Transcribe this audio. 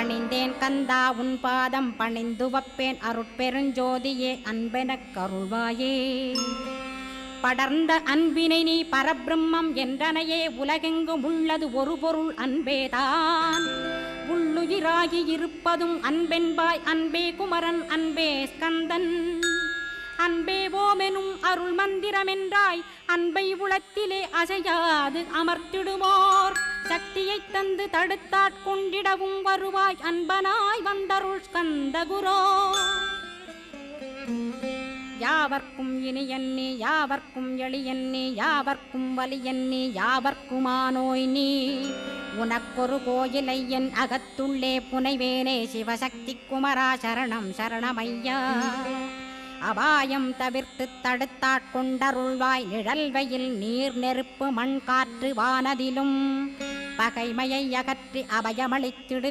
பணிந்தேன் கந்தா உன் பாதம் பணிந்து வப்பேன் அருட்பெருஞ்சோதியே அன்பெனக் கருள்வாயே. படர்ந்த அன்பினை நீ பரபிரம்மம் என்றனையே உலகெங்கும் உள்ளது ஒரு பொருள் அன்பேதான். உள்ளுயிராகி இருப்பதும் அன்பென்பாய் அன்பே குமரன் அன்பே ஸ்கந்தன். அன்பே ஓமெனும் அருள் மந்திரமென்றாய் அன்பை உளத்திலே அசையாது அமர்த்திடுமோர் சக்தியை தந்து தடுத்தாட்கொண்டிடவும் வருவாய் அன்பனாய் வந்தருள் ஸ்கந்தகுரோ. யாவர்க்கும் இனியன்னி யாவர்க்கும் எளியன்னி யாவர்க்கும் வலியன்னி யாவர்க்குமானோய் நீ. உனக்கொரு கோயிலை என் அகத்துள்ளே புனைவேனே சிவசக்தி குமரா சரணம் சரணமையா. அபாயம் தவிர்த்து தடுத்தாட்கொண்டருள்வாய் நிழல் வெயில் நீர் நெருப்பு மண் காற்று வானதிலும் பகைமையை அகற்றி அபயமளித்திடு